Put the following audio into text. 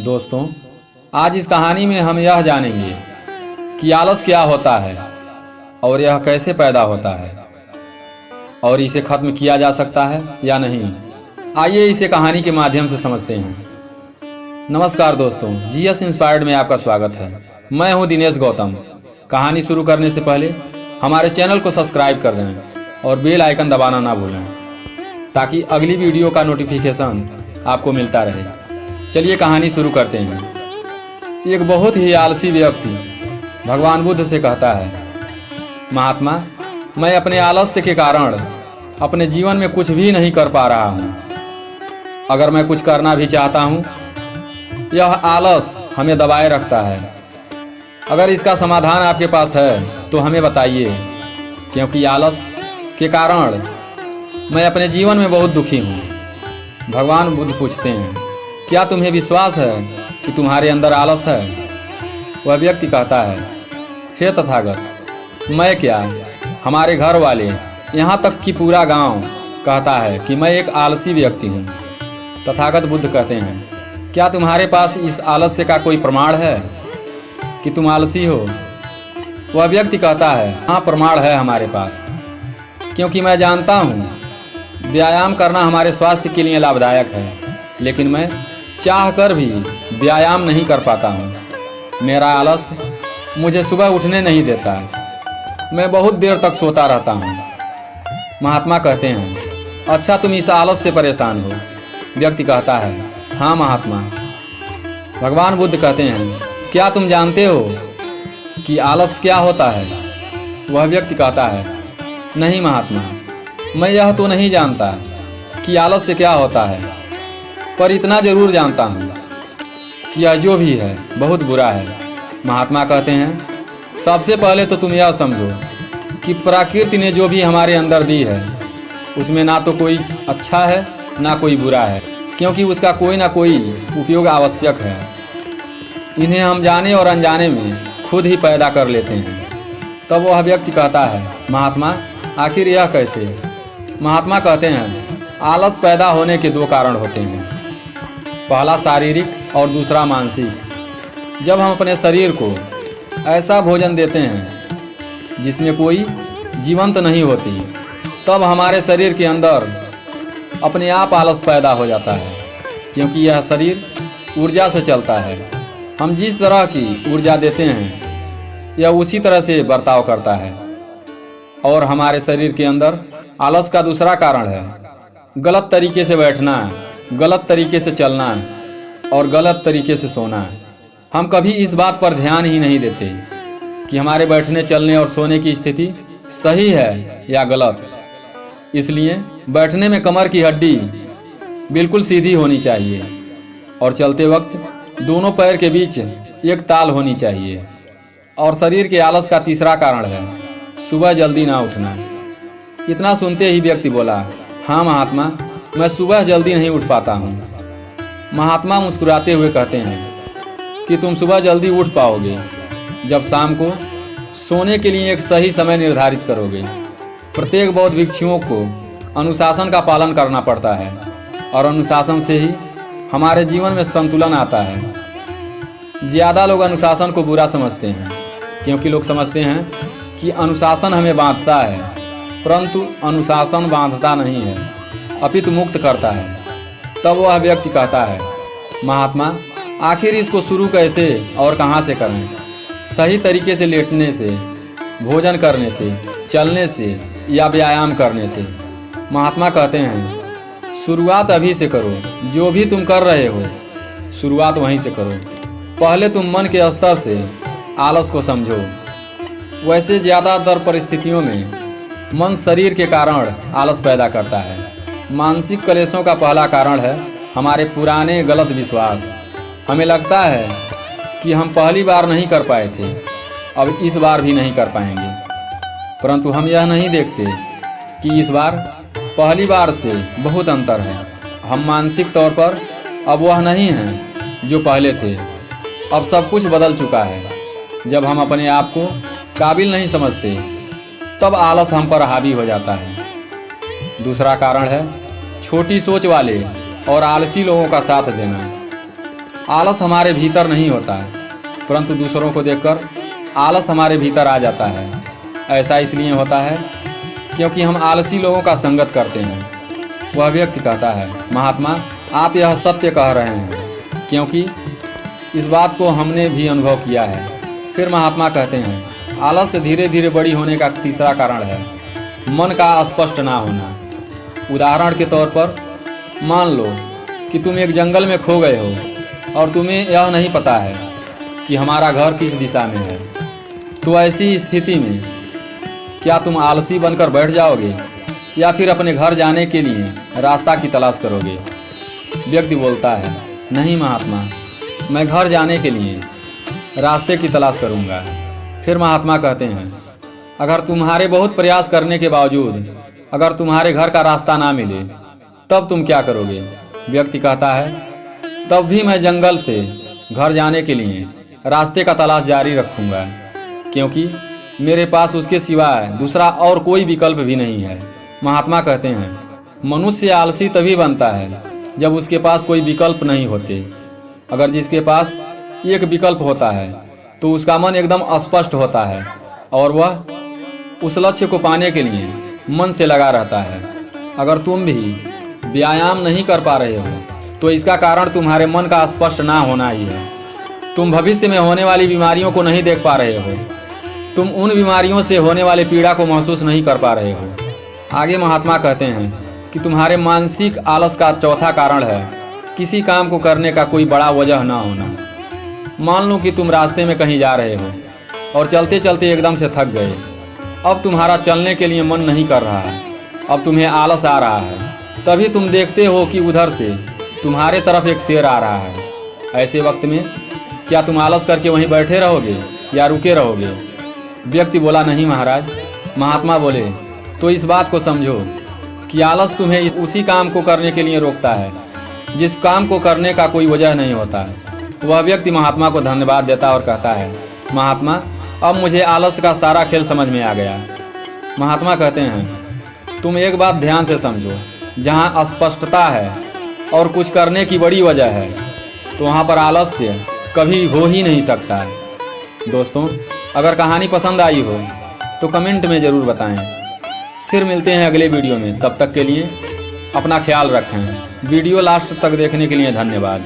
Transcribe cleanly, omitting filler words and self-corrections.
दोस्तों, आज इस कहानी में हम यह जानेंगे कि आलस क्या होता है और यह कैसे पैदा होता है और इसे खत्म किया जा सकता है या नहीं। आइए इसे कहानी के माध्यम से समझते हैं। नमस्कार दोस्तों, जीएस इंस्पायर्ड में आपका स्वागत है। मैं हूं दिनेश गौतम। कहानी शुरू करने से पहले हमारे चैनल को सब्सक्राइब कर दें और बेल आइकन दबाना ना भूलें ताकि अगली वीडियो का नोटिफिकेशन आपको मिलता रहे। चलिए कहानी शुरू करते हैं। एक बहुत ही आलसी व्यक्ति भगवान बुद्ध से कहता है, महात्मा, मैं अपने आलस्य के कारण अपने जीवन में कुछ भी नहीं कर पा रहा हूँ। अगर मैं कुछ करना भी चाहता हूँ, यह आलस हमें दबाए रखता है। अगर इसका समाधान आपके पास है तो हमें बताइए, क्योंकि आलस के कारण मैं अपने जीवन में बहुत दुखी हूँ। भगवान बुद्ध पूछते हैं, क्या तुम्हें विश्वास है कि तुम्हारे अंदर आलस है? वह व्यक्ति कहता है, हे तथागत, मैं क्या, हमारे घर वाले, यहाँ तक कि पूरा गांव कहता है कि मैं एक आलसी व्यक्ति हूँ। तथागत बुद्ध कहते हैं, क्या तुम्हारे पास इस आलस्य का कोई प्रमाण है कि तुम आलसी हो? वह व्यक्ति कहता है, हाँ, प्रमाण है हमारे पास, क्योंकि मैं जानता हूँ व्यायाम करना हमारे स्वास्थ्य के लिए लाभदायक है, लेकिन मैं चाहकर भी व्यायाम नहीं कर पाता हूँ। मेरा आलस मुझे सुबह उठने नहीं देता। मैं बहुत देर तक सोता रहता हूँ। महात्मा कहते हैं, अच्छा, तुम इस आलस से परेशान हो? व्यक्ति कहता है, हाँ महात्मा। भगवान बुद्ध कहते हैं, क्या तुम जानते हो कि आलस क्या होता है? वह व्यक्ति कहता है, नहीं महात्मा, मैं यह तो नहीं जानता कि आलस्य क्या होता है, पर इतना जरूर जानता हूँ कि यह जो भी है बहुत बुरा है। महात्मा कहते हैं, सबसे पहले तो तुम यह समझो कि प्रकृति ने जो भी हमारे अंदर दी है उसमें ना तो कोई अच्छा है ना कोई बुरा है, क्योंकि उसका कोई ना कोई उपयोग आवश्यक है। इन्हें हम जाने और अनजाने में खुद ही पैदा कर लेते हैं। तब वह व्यक्ति कहता है, महात्मा, आखिर यह कैसे? महात्मा कहते हैं, आलस पैदा होने के दो कारण होते हैं, पहला शारीरिक और दूसरा मानसिक। जब हम अपने शरीर को ऐसा भोजन देते हैं जिसमें कोई जीवंत नहीं होती, तब हमारे शरीर के अंदर अपने आप आलस पैदा हो जाता है, क्योंकि यह शरीर ऊर्जा से चलता है। हम जिस तरह की ऊर्जा देते हैं यह उसी तरह से बर्ताव करता है। और हमारे शरीर के अंदर आलस का दूसरा कारण है गलत तरीके से बैठना, गलत तरीके से चलना और गलत तरीके से सोना। हम कभी इस बात पर ध्यान ही नहीं देते कि हमारे बैठने, चलने और सोने की स्थिति सही है या गलत। इसलिए बैठने में कमर की हड्डी बिल्कुल सीधी होनी चाहिए और चलते वक्त दोनों पैर के बीच एक ताल होनी चाहिए। और शरीर के आलस का तीसरा कारण है सुबह जल्दी ना उठना। इतना सुनते ही व्यक्ति बोला, हाँ महात्मा, मैं सुबह जल्दी नहीं उठ पाता हूँ। महात्मा मुस्कुराते हुए कहते हैं कि तुम सुबह जल्दी उठ पाओगे जब शाम को सोने के लिए एक सही समय निर्धारित करोगे। प्रत्येक बौद्ध भिक्षुओं को अनुशासन का पालन करना पड़ता है और अनुशासन से ही हमारे जीवन में संतुलन आता है। ज़्यादा लोग अनुशासन को बुरा समझते हैं, क्योंकि लोग समझते हैं कि अनुशासन हमें बांधता है, परंतु अनुशासन बांधता नहीं है, अपितु मुक्त करता है। तब वह व्यक्ति कहता है, महात्मा, आखिर इसको शुरू कैसे और कहाँ से करें? सही तरीके से लेटने से, भोजन करने से, चलने से या व्यायाम करने से? महात्मा कहते हैं, शुरुआत अभी से करो। जो भी तुम कर रहे हो शुरुआत वहीं से करो। पहले तुम मन के स्तर से आलस को समझो। वैसे ज़्यादातर परिस्थितियों में मन शरीर के कारण आलस पैदा करता है। मानसिक क्लेशों का पहला कारण है हमारे पुराने गलत विश्वास। हमें लगता है कि हम पहली बार नहीं कर पाए थे, अब इस बार भी नहीं कर पाएंगे, परंतु हम यह नहीं देखते कि इस बार पहली बार से बहुत अंतर है। हम मानसिक तौर पर अब वह नहीं हैं जो पहले थे। अब सब कुछ बदल चुका है। जब हम अपने आप को काबिल नहीं समझते तब आलस हम पर हावी हो जाता है। दूसरा कारण है छोटी सोच वाले और आलसी लोगों का साथ देना। आलस हमारे भीतर नहीं होता है, परंतु दूसरों को देखकर आलस हमारे भीतर आ जाता है। ऐसा इसलिए होता है क्योंकि हम आलसी लोगों का संगत करते हैं। वह व्यक्ति कहता है, महात्मा आप यह सत्य कह रहे हैं, क्योंकि इस बात को हमने भी अनुभव किया है। फिर महात्मा कहते हैं, आलस धीरे धीरे बड़ी होने का तीसरा कारण है मन का स्पष्ट ना होना। उदाहरण के तौर पर मान लो कि तुम एक जंगल में खो गए हो और तुम्हें यह नहीं पता है कि हमारा घर किस दिशा में है। तो ऐसी स्थिति में क्या तुम आलसी बनकर बैठ जाओगे या फिर अपने घर जाने के लिए रास्ता की तलाश करोगे? व्यक्ति बोलता है, नहीं महात्मा, मैं घर जाने के लिए रास्ते की तलाश करूंगा। फिर महात्मा कहते हैं, अगर तुम्हारे बहुत प्रयास करने के बावजूद अगर तुम्हारे घर का रास्ता ना मिले तब तुम क्या करोगे? व्यक्ति कहता है, तब भी मैं जंगल से घर जाने के लिए रास्ते का तलाश जारी रखूंगा, क्योंकि मेरे पास उसके सिवाय दूसरा और कोई विकल्प भी नहीं है। महात्मा कहते हैं, मनुष्य आलसी तभी बनता है जब उसके पास कोई विकल्प नहीं होते। अगर जिसके पास एक विकल्प होता है तो उसका मन एकदम स्पष्ट होता है और वह उस लक्ष्य को पाने के लिए मन से लगा रहता है। अगर तुम भी व्यायाम नहीं कर पा रहे हो तो इसका कारण तुम्हारे मन का स्पष्ट ना होना ही है। तुम भविष्य में होने वाली बीमारियों को नहीं देख पा रहे हो, तुम उन बीमारियों से होने वाली पीड़ा को महसूस नहीं कर पा रहे हो। आगे महात्मा कहते हैं कि तुम्हारे मानसिक आलस का चौथा कारण है किसी काम को करने का कोई बड़ा वजह ना होना। मान लो कि तुम रास्ते में कहीं जा रहे हो और चलते चलते एकदम से थक गए। अब तुम्हारा चलने के लिए मन नहीं कर रहा है, अब तुम्हें आलस आ रहा है। तभी तुम देखते हो कि उधर से तुम्हारे तरफ एक शेर आ रहा है। ऐसे वक्त में क्या तुम आलस करके वहीं बैठे रहोगे या रुके रहोगे? व्यक्ति बोला, नहीं महाराज। महात्मा बोले, तो इस बात को समझो कि आलस तुम्हें उसी काम को करने के लिए रोकता है जिस काम को करने का कोई वजह नहीं होता है। वह व्यक्ति महात्मा को धन्यवाद देता और कहता है, महात्मा अब मुझे आलस का सारा खेल समझ में आ गया। महात्मा कहते हैं, तुम एक बात ध्यान से समझो, जहाँ अस्पष्टता है और कुछ करने की बड़ी वजह है तो वहाँ पर आलस्य कभी हो ही नहीं सकता है। दोस्तों, अगर कहानी पसंद आई हो तो कमेंट में ज़रूर बताएं। फिर मिलते हैं अगले वीडियो में। तब तक के लिए अपना ख्याल रखें। वीडियो लास्ट तक देखने के लिए धन्यवाद।